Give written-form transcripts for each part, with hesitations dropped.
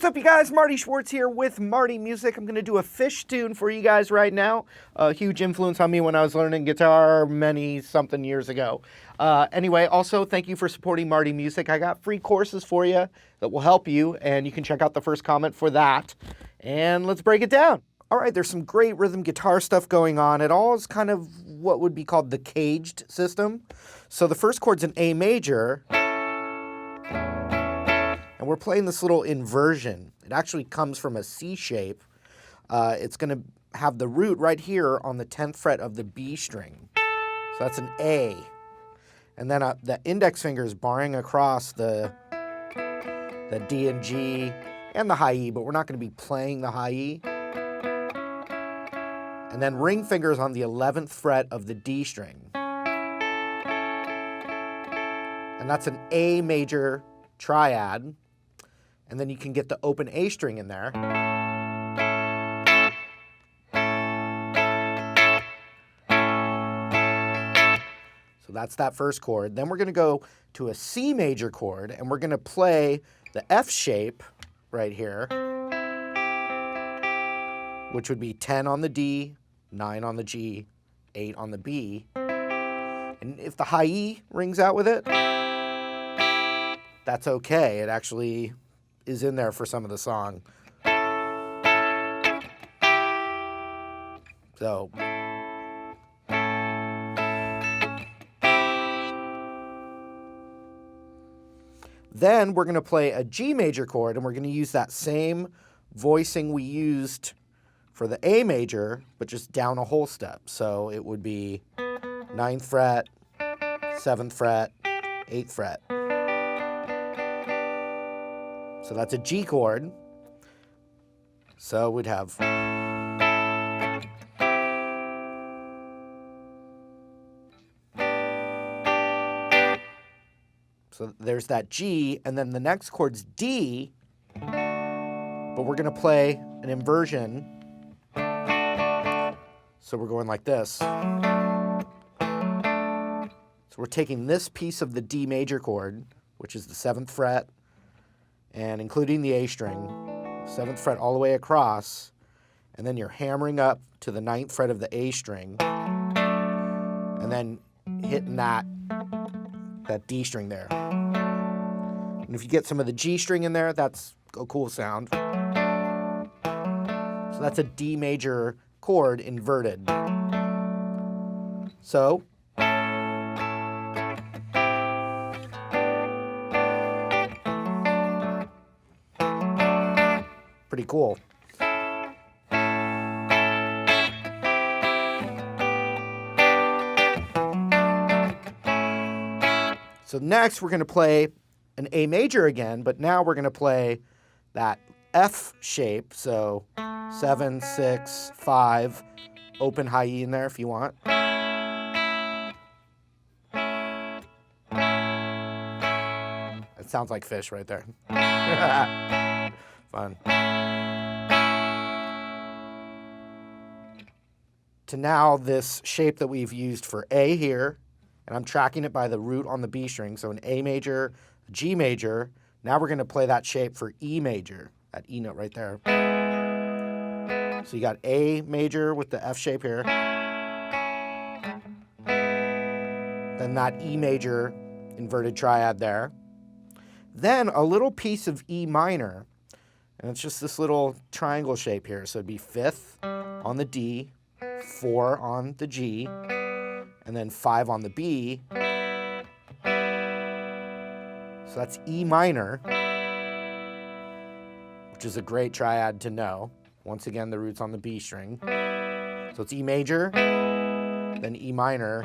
up, you guys? Marty Schwartz here with Marty Music. I'm going to do a Phish tune for you guys right now. A huge influence on me when I was learning guitar many something years ago. Anyway, also, thank you for supporting Marty Music. I got free courses for you that will help you, and you can check out the first comment for that. And let's break it down. All right, there's some great rhythm guitar stuff going on. It all is kind of what would be called the caged system. So the first chord's an A major. And we're playing this little inversion. It actually comes from a C shape. It's going to have the root right here on the 10th fret of the B string. So that's an A. And then the index finger is barring across the D and G and the high E, but we're not going to be playing the high E. And then ring fingers on the 11th fret of the D string. And that's an A major triad. And then you can get the open A string in there. So that's that first chord. Then we're going to go to a C major chord, and we're going to play the F shape right here, which would be 10 on the D, 9 on the G, 8 on the B. And if the high E rings out with it, that's okay. It actually is in there for some of the song. So then we're going to play a G major chord, and we're going to use that same voicing we used for the A major, but just down a whole step. So it would be 9th fret, 7th fret, 8th fret. So that's a G chord. So we'd have. So there's that G, and then the next chord's D, but we're going to play an inversion. So we're going like this. So we're taking this piece of the D major chord, which is the 7th fret, and including the A string, 7th fret all the way across, and then you're hammering up to the 9th fret of the A string, and then hitting that D string there. And if you get some of the G string in there, that's a cool sound. So that's a D major chord inverted. So pretty cool. So next we're going to play an A major again, but now we're going to play that F shape. So 7, 6, 5, open high E in there if you want. It sounds like Phish right there. Fun. To now this shape that we've used for A here, and I'm tracking it by the root on the B string, so an A major, a G major. Now we're going to play that shape for E major, that E note right there. So you got A major with the F shape here, then that E major inverted triad there, then a little piece of E minor, and it's just this little triangle shape here. So it'd be 5th on the D, 4 on the G, and then 5 on the B. So that's E minor, which is a great triad to know. Once again, the root's on the B string. So it's E major, then E minor,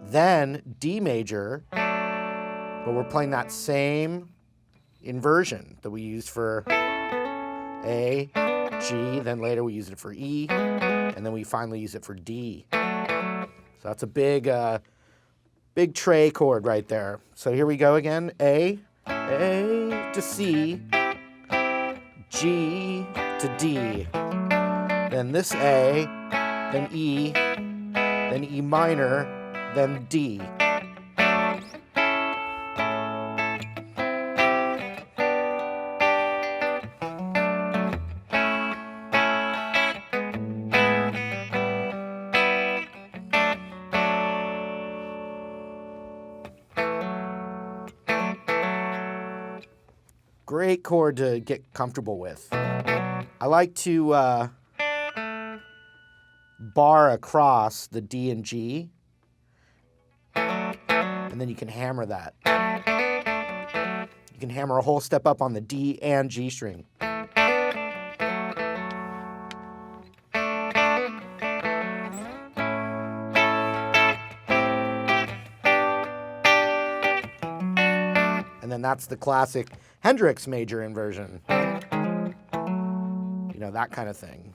then D major, but we're playing that same inversion that we used for A, G, then later we used it for E, and then we finally use it for D. So that's a big tray chord right there. So here we go again. A to C, G to D. Then this A, then E, then E minor, then D. Great chord to get comfortable with. I like to bar across the D and G, and then you can hammer that. You can hammer a whole step up on the D and G string. And then that's the classic Hendrix major inversion. You know, that kind of thing.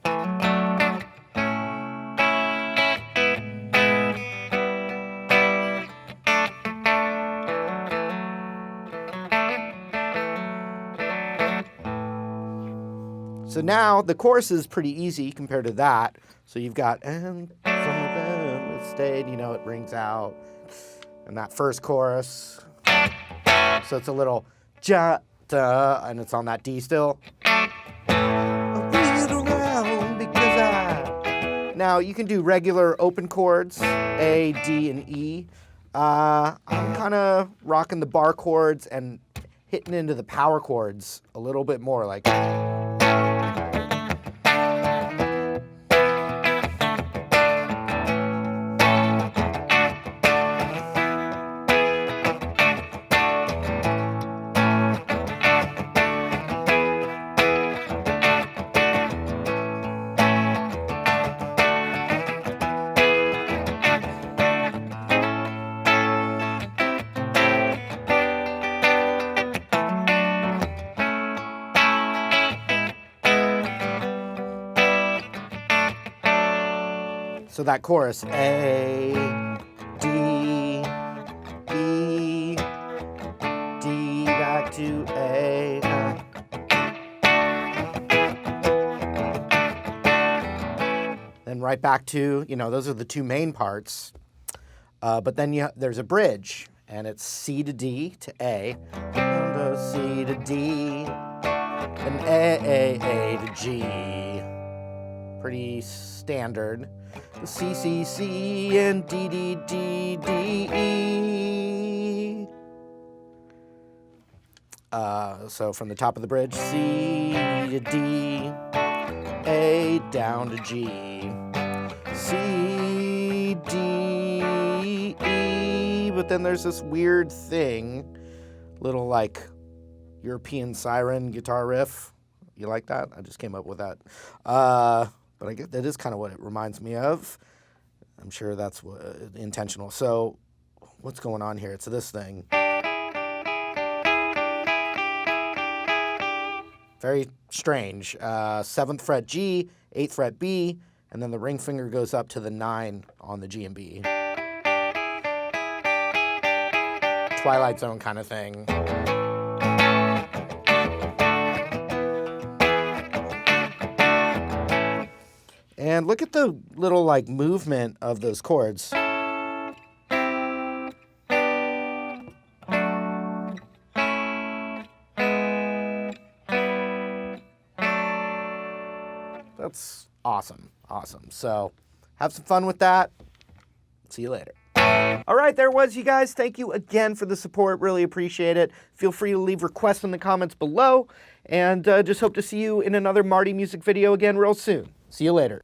So now the chorus is pretty easy compared to that. So you've got, and some of them stayed, you know, it rings out. And that first chorus. So it's a little ja, da, and it's on that D still. Now you can do regular open chords, A, D, and E. I'm kind of rocking the bar chords and hitting into the power chords a little bit more, like. So that chorus, A, D, E, D, back to A. Then right back to, you know, those are the two main parts. But then there's a bridge, and it's C to D to A, C to D, and A to G. Pretty standard. C, C, C, and D, D, D, D, E. So from the top of the bridge, C to D, A down to G, C, D, E. But then there's this weird thing, little like European siren guitar riff. You like that? I just came up with that. But I guess that is kind of what it reminds me of. I'm sure that's intentional. So what's going on here? It's this thing. Very strange. 7th fret G, 8th fret B, and then the ring finger goes up to the 9 on the G and B. Twilight Zone kind of thing. And look at the little like movement of those chords. That's awesome. Awesome. So have some fun with that. See you later. All right, there was, you guys. Thank you again for the support. Really appreciate it. Feel free to leave requests in the comments below. And just hope to see you in another Marty music video again real soon. See you later.